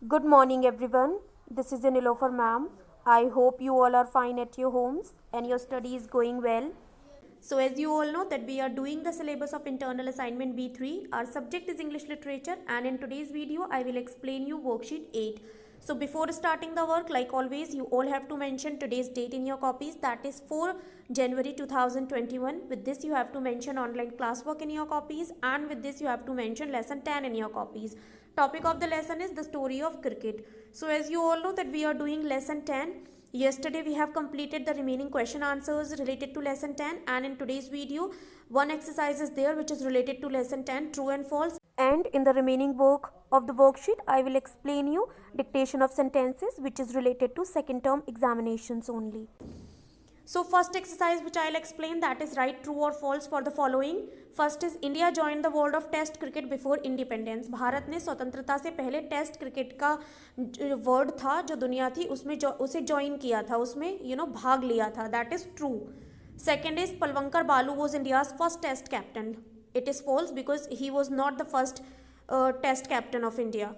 Good morning, everyone. This is Nilofer ma'am. I hope you all are fine at your homes and your study is going well. So, as you all know, that we are doing the syllabus of internal assignment B3. Our subject is English literature, and in today's video, I will explain you worksheet 8. So, before starting the work, like always, you all have to mention today's date in your copies. That is 4 January 2021. With this, you have to mention online classwork in your copies, and with this, you have to mention lesson 10 in your copies. Topic of the lesson is the story of cricket. So, as you all know, that we are doing lesson 10. Yesterday we have completed the remaining question answers related to lesson 10, and in today's video one exercise is there which is related to lesson 10, true and false, and in the remaining work of the worksheet I will explain you dictation of sentences which is related to second term examinations only. So first exercise which I'll explain, that is write true or false for the following. First is India join the world of test cricket before independence. Bharat ने स्वतंत्रता से पहले test cricket का word था जो दुनिया थी उसमें उसे ज्वाइन किया था, उसमें भाग लिया था। That is true. Second is Palwankar Baloo was India's first test captain. It is false because he was not the first test captain of India.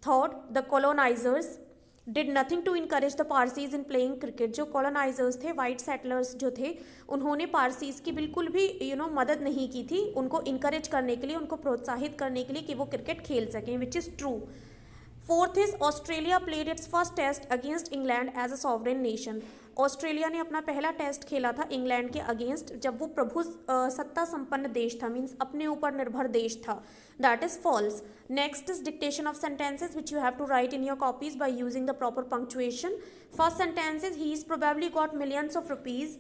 Third, the colonisers did nothing to encourage the Parsis in playing cricket. जो colonisers थे, white settlers जो थे, उन्होंने Parsis की बिल्कुल भी मदद नहीं की थी उनको इनकरेज करने के लिए, उनको प्रोत्साहित करने के लिए कि वो क्रिकेट खेल सकें, which is true. Fourth is Australia played its first test against England as a sovereign nation. Australia ने अपना पहला टेस्ट खेला था इंग्लैंड के अगेंस्ट जब वो प्रभु सत्ता संपन्न देश था, मीन्स अपने ऊपर निर्भर देश था। That is false. Next is dictation of sentences which you have to write in your copies by using the proper punctuation. First sentence is he is probably got millions of rupees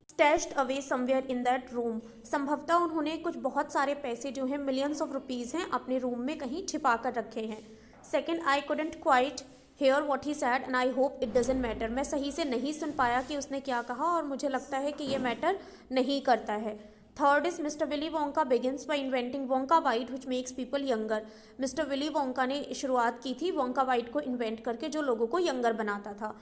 stashed away somewhere in that room. संभवतः उन्होंने कुछ बहुत सारे पैसे जो हैं millions of rupees हैं अपने रूम में कहीं छिपा कर रखे हैं। Second, I couldn't quite here what he sad and I hope it doesn't matter. मैं सही से नहीं सुन पाया कि उसने क्या कहा और मुझे लगता है कि ये मैटर नहीं करता है। Third is mister Willy Wonka begins bye inventing Wonka white which makes people younger. Mister Willy Wonka ने शुरुआत की थी वोंका वाइट को इन्वेंट करके जो लोगों को यंगर बनाता था।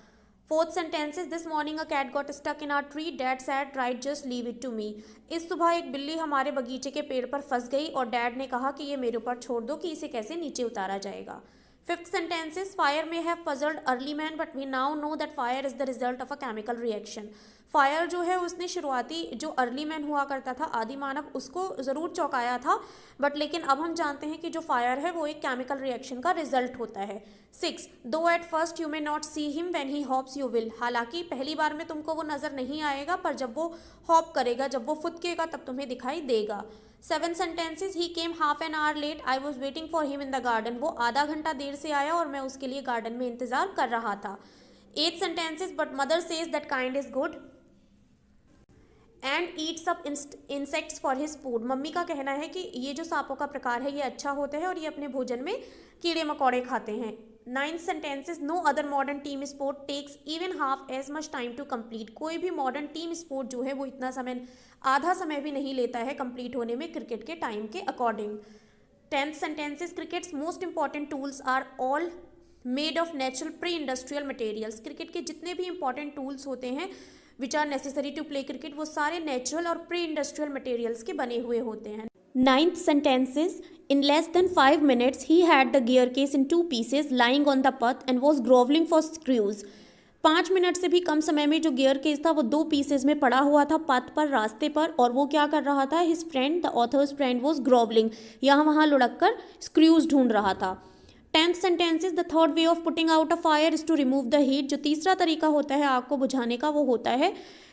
Fourth sentence is this morning a cat got stuck in our tree, dad said right just leave it to me. इस सुबह एक बिल्ली हमारे बगीचे के पेड़ पर फंस गई और डैड ने कहा कि ये मेरे ऊपर छोड़ दो कि इसे कैसे नीचे उतारा जाएगा। Fifth sentence is fire may have puzzled early man but we now know that fire is the result of a chemical reaction. Fire जो है उसने शुरुआती जो अर्ली मैन हुआ करता था, आदि मानव, उसको ज़रूर चौंकाया था, बट लेकिन अब हम जानते हैं कि जो फायर है वो एक केमिकल रिएक्शन का रिजल्ट होता है। सिक्स, दो at first you may not see him when he hops you will. हालांकि पहली बार में तुमको वो नज़र नहीं आएगा पर जब वो हॉप करेगा, जब वो फुदकेगा तब तुम्हें दिखाई देगा। Seven sentences, he came half an hour late, I was waiting for him in the garden. वो आधा घंटा देर से आया और मैं उसके लिए गार्डन में इंतजार कर रहा था। Eight sentences, but mother says that kind is good and eats up insects for his food. Mummy का कहना है कि ये जो सांपों का प्रकार है ये अच्छा होता है और ये अपने भोजन में कीड़े मकोड़े खाते हैं। Ninth sentences, no other modern team sport takes even half as much time to complete. कोई भी मॉडर्न टीम स्पोर्ट जो है वो इतना समय, आधा समय भी नहीं लेता है कंप्लीट होने में क्रिकेट के टाइम के according. Tenth sentences, cricket's most important tools are all made of natural pre industrial materials. Cricket के जितने भी इंपॉर्टेंट टूल्स होते हैं which are necessary to play cricket वो सारे नेचुरल और प्री इंडस्ट्रियल मटेरियल्स के बने हुए होते हैं। Ninth sentences, in less than 5 minutes he had the gear case in 2 pieces lying on the path and was groveling for screws। 5 minute से भी कम समय में जो गियर केस था वो 2 पीसेज में पड़ा हुआ था पथ पर, रास्ते पर, और वो क्या कर रहा था? His friend, the author's friend, was grovelling, यहाँ वहाँ लुढ़क कर स्क्रूज ढूंढ रहा था। Tenth sentences, the third way of putting out a fire is to remove the heat. जो तीसरा तरीका होता है आग को बुझाने का वो होता है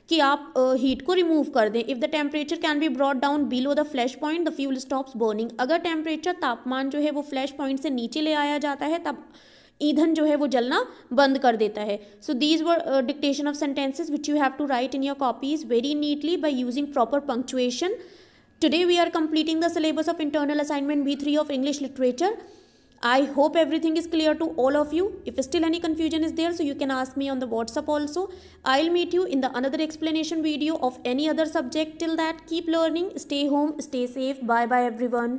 कि आप हीट को रिमूव कर दें। If the temperature can be brought down below the flash point the fuel stops burning. अगर टेम्परेचर, तापमान जो है वो फ्लैश पॉइंट से नीचे ले आया जाता है तब ईंधन जो है वो जलना बंद कर देता है। So these were dictation of sentences which you have to write in your copies very neatly by using proper punctuation. Today we are completing the syllabus of internal assignment B3 of English literature. I hope everything is clear to all of you. If still any confusion is there, so you can ask me on the WhatsApp also. I'll meet you in the another explanation video of any other subject. Till that, keep learning, stay home, stay safe. Bye bye everyone.